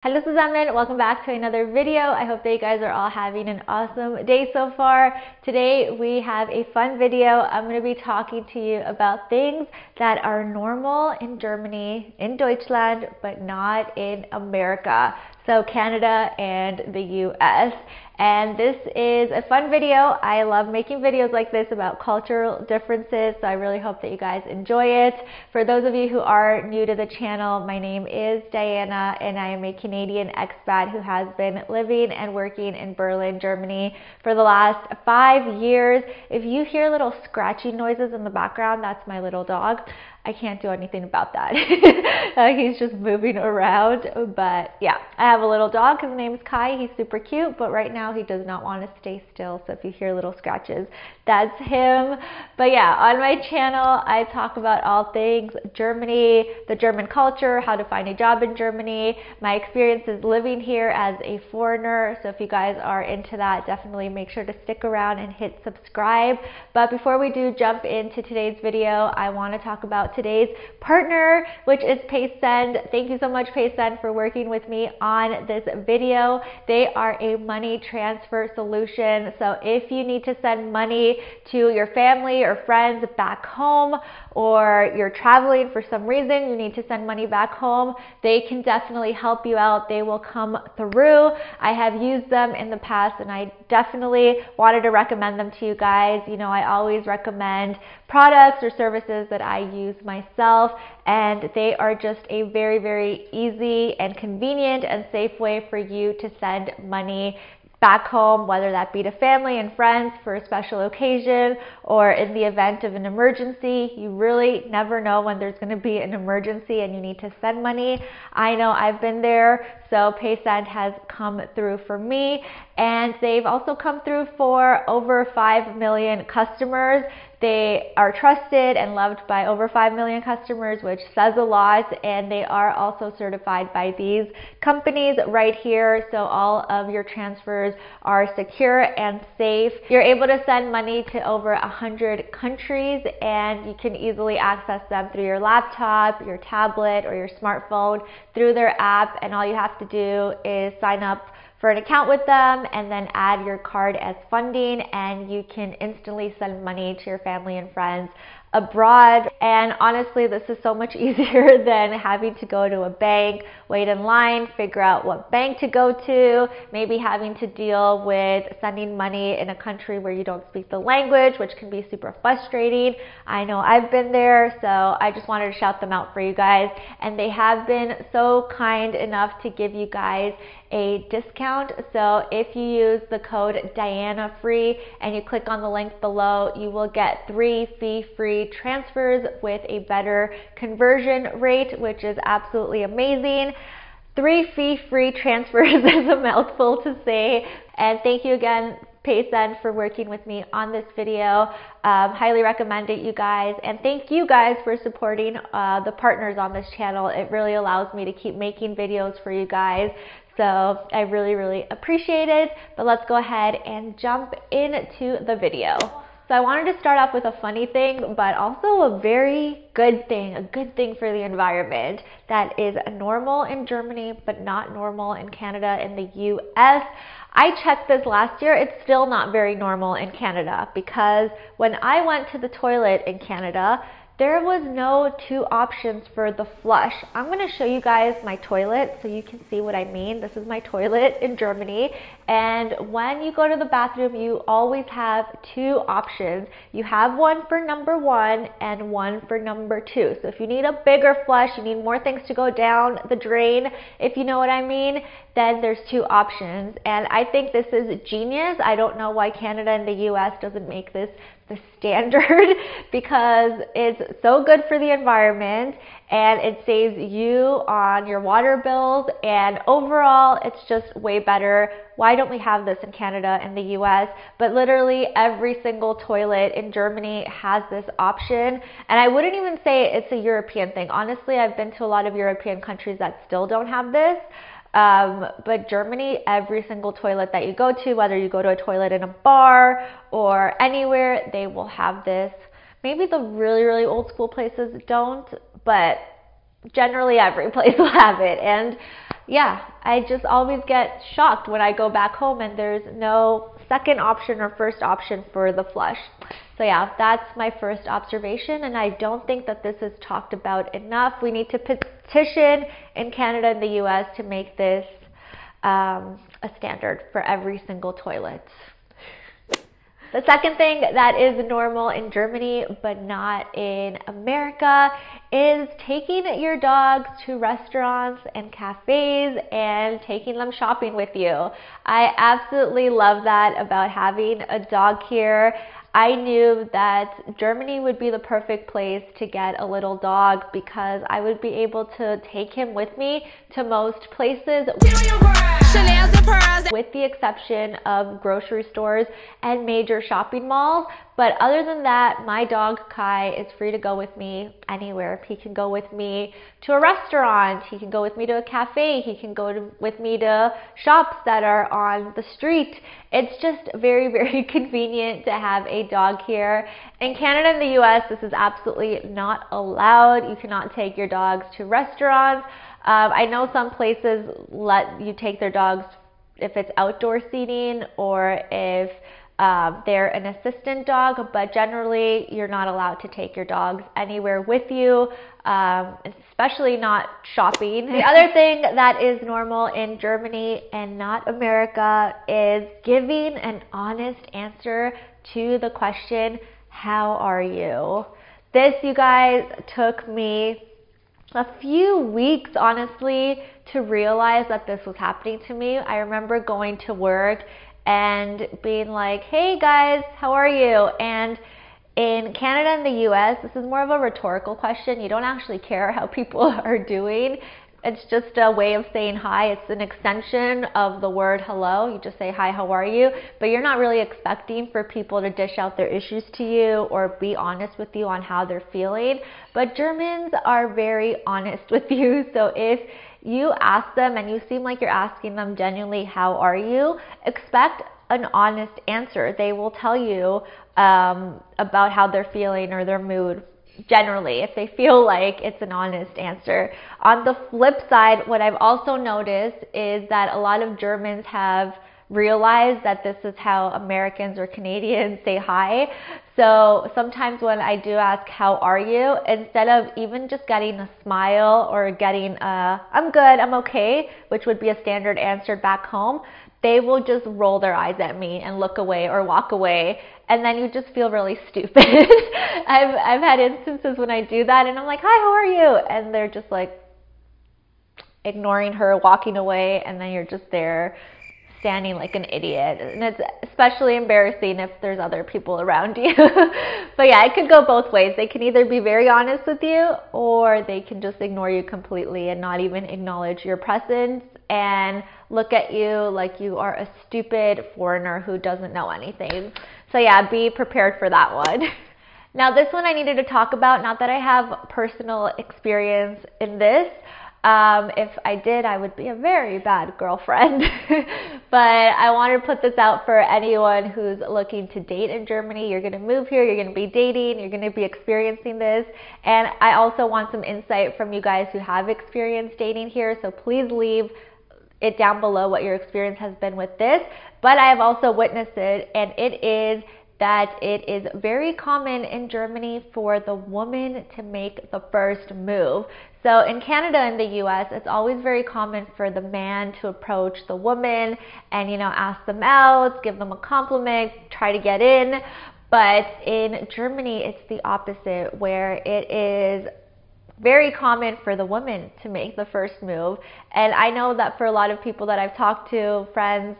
Hello zusammen, welcome back to another video. I hope that you guys are all having an awesome day so far. Today we have a fun video. I'm going to be talking to you about things that are normal in Germany, in Deutschland, but not in America. So Canada and the US. And this is a fun video. I love making videos like this about cultural differences, so I really hope that you guys enjoy it. For those of you who are new to the channel, my name is Diana and I am a Canadian expat who has been living and working in Berlin, Germany for the last 5 years. If you hear little scratching noises in the background, that's my little dog. I can't do anything about that. He's just moving around, but yeah, I have a little dog. His name is Kai. He's super cute, but right now he does not want to stay still, so if you hear little scratches, that's him. But yeah, on my channel I talk about all things Germany, the German culture, how to find a job in Germany, my experiences living here as a foreigner. So if you guys are into that, definitely make sure to stick around and hit subscribe. But before we do jump into today's video, I want to talk about today's partner, which is PaySend. Thank you so much, PaySend, for working with me on this video. They are a money transfer solution. So if you need to send money to your family or friends back home, or you're traveling for some reason, you need to send money back home, they can definitely help you out. They will come through. I have used them in the past and I definitely wanted to recommend them to you guys. You know, I always recommend products or services that I use myself, and they are just a very, very easy and convenient and safe way for you to send money back home, whether that be to family and friends for a special occasion or in the event of an emergency. You really never know when there's going to be an emergency and you need to send money. I know I've been there, so PaySend has come through for me, and they've also come through for over 5 million customers. They are trusted and loved by over 5 million customers, which says a lot, and they are also certified by these companies right here, so all of your transfers are secure and safe. You're able to send money to over 100 countries, and you can easily access them through your laptop, your tablet, or your smartphone through their app, and all you have to do is sign up for an account with them and then add your card as funding, and you can instantly send money to your family and friends abroad. And honestly, this is so much easier than having to go to a bank, wait in line, figure out what bank to go to, maybe having to deal with sending money in a country where you don't speak the language, which can be super frustrating. I know I've been there, so I just wanted to shout them out for you guys. And they have been so kind enough to give you guys a discount. So if you use the code DianaFree and you click on the link below, you will get 3 fee-free transfers with a better conversion rate, which is absolutely amazing. 3 fee-free transfers is a mouthful to say. And thank you again, PaySend, for working with me on this video. Highly recommend it, you guys, and thank you guys for supporting the partners on this channel. It really allows me to keep making videos for you guys, so I really, really appreciate it. But let's go ahead and jump into the video. So I wanted to start off with a funny thing, but also a very good thing, a good thing for the environment that is normal in Germany, but not normal in Canada and the US. I checked this last year. It's still not very normal in Canada, because when I went to the toilet in Canada, there was no 2 options for the flush. I'm going to show you guys my toilet so you can see what I mean. This is my toilet in Germany, and when you go to the bathroom, you always have 2 options. You have one for number 1 and one for number 2. So if you need a bigger flush, you need more things to go down the drain, if you know what I mean, then there's 2 options. And I think this is genius. I don't know why Canada and the US doesn't make this the standard, because it's so good for the environment and it saves you on your water bills, and overall it's just way better. Why don't we have this in Canada and the US? But literally every single toilet in Germany has this option, and I wouldn't even say it's a European thing. Honestly, I've been to a lot of European countries that still don't have this. But Germany, every single toilet that you go to, whether you go to a toilet in a bar or anywhere, they will have this. Maybe the really, really old school places don't, but generally every place will have it. And yeah, I just always get shocked when I go back home and there's no second option or first option for the flush. So yeah, that's my first observation, and I don't think that this is talked about enough. We need to petition in Canada and the US to make this a standard for every single toilet. The second thing that is normal in Germany but not in America is taking your dogs to restaurants and cafes and taking them shopping with you. I absolutely love that about having a dog here. I knew that Germany would be the perfect place to get a little dog because I would be able to take him with me to most places, with the exception of grocery stores and major shopping malls. But other than that, my dog Kai is free to go with me anywhere. He can go with me to a restaurant, he can go with me to a cafe, he can go with me to shops that are on the street. It's just very, very convenient to have a dog here. In Canada and the US, this is absolutely not allowed. You cannot take your dogs to restaurants. I know some places let you take their dogs if it's outdoor seating or if they're an assistant dog, but generally you're not allowed to take your dogs anywhere with you, especially not shopping. The other thing that is normal in Germany and not America is giving an honest answer to the question, how are you? This, you guys, took me a few weeks, honestly, to realize that this was happening to me. I remember going to work and being like, hey guys, how are you? And in Canada and the US, this is more of a rhetorical question. You don't actually care how people are doing. It's just a way of saying hi. It's an extension of the word hello. You just say, hi, how are you? But you're not really expecting for people to dish out their issues to you or be honest with you on how they're feeling. But Germans are very honest with you. So if you ask them and you seem like you're asking them genuinely, how are you? Expect an honest answer. They will tell you about how they're feeling or their mood. Generally, if they feel like it's an honest answer. On the flip side, what I've also noticed is that a lot of Germans have realized that this is how Americans or Canadians say hi. So sometimes when I do ask, how are you? Instead of even just getting a smile or getting a, I'm good, I'm okay, which would be a standard answer back home, they will just roll their eyes at me and look away or walk away, and then you just feel really stupid. I've had instances when I do that and I'm like, hi, how are you? And they're just like ignoring her, walking away, and then you're just there standing like an idiot. And it's especially embarrassing if there's other people around you. But yeah, it could go both ways. They can either be very honest with you or they can just ignore you completely and not even acknowledge your presence and look at you like you are a stupid foreigner who doesn't know anything. So yeah, be prepared for that one. Now this one I needed to talk about, not that I have personal experience in this. If I did, I would be a very bad girlfriend. But I wanted to put this out for anyone who's looking to date in Germany. You're going to move here, you're going to be dating, you're going to be experiencing this. And I also want some insight from you guys who have experienced dating here. So please leave it down below what your experience has been with this. But I have also witnessed it, and it is that it is very common in Germany for the woman to make the first move. So in Canada and the US, it's always very common for the man to approach the woman and, ask them out, give them a compliment, try to get in. But in Germany, it's the opposite, where it is very common for the woman to make the first move. And I know that for a lot of people that I've talked to, friends,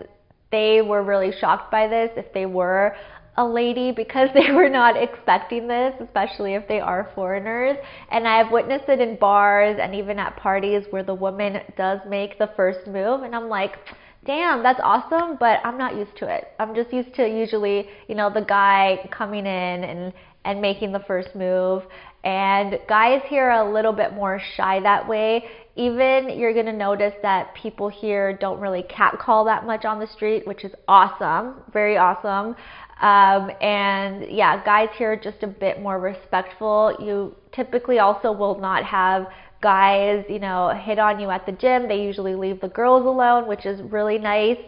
they were really shocked by this if they were a lady, because they were not expecting this, especially if they are foreigners. And I've witnessed it in bars and even at parties where the woman does make the first move, and I'm like, damn, that's awesome, but I'm not used to it. I'm just used to usually, the guy coming in and making the first move. And guys here are a little bit more shy that way. Even you're gonna notice that people here don't really catcall that much on the street, which is awesome, very awesome. And yeah, guys here are just a bit more respectful. You typically also will not have guys, you know, hit on you at the gym. They usually leave the girls alone, which is really nice.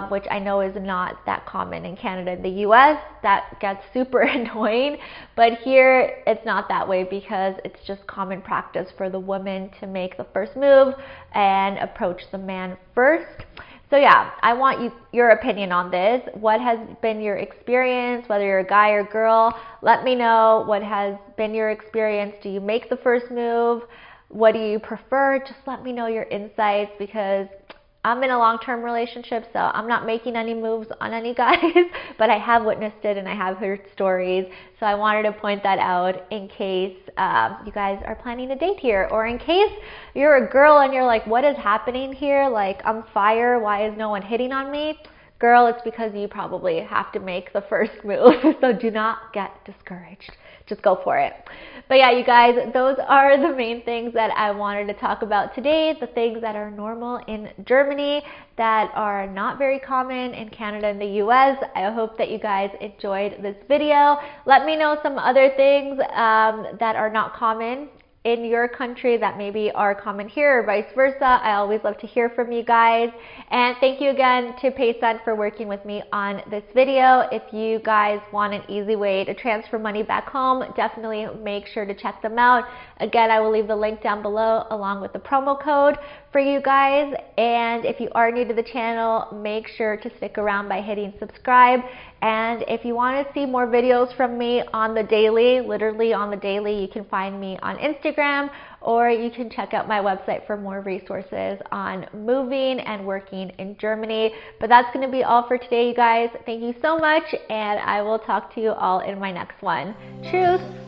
Which I know is not that common in Canada and the US. That gets super annoying, but here it's not that way because it's just common practice for the woman to make the first move and approach the man first. So yeah, I want your opinion on this. What has been your experience, whether you're a guy or girl? Let me know what has been your experience. Do you make the first move? What do you prefer? Just let me know your insights, because I'm in a long-term relationship, so I'm not making any moves on any guys, but I have witnessed it and I have heard stories. So I wanted to point that out in case you guys are planning a date here, or in case you're a girl and you're like, what is happening here? Like, I'm fire. Why is no one hitting on me? Girl, it's because you probably have to make the first move. So do not get discouraged. Just go for it. But yeah, you guys, those are the main things that I wanted to talk about today. The things that are normal in Germany that are not very common in Canada and the US. I hope that you guys enjoyed this video. Let me know some other things that are not common in your country that maybe are common here, or vice versa. I always love to hear from you guys. And thank you again to Paysun for working with me on this video. If you guys want an easy way to transfer money back home, definitely make sure to check them out. Again, I will leave the link down below along with the promo code for you guys. And if you are new to the channel, make sure to stick around by hitting subscribe. And if you want to see more videos from me on the daily, literally on the daily, you can find me on Instagram, or you can check out my website for more resources on moving and working in Germany. But that's going to be all for today, you guys. Thank you so much, and I will talk to you all in my next one. Tschüss!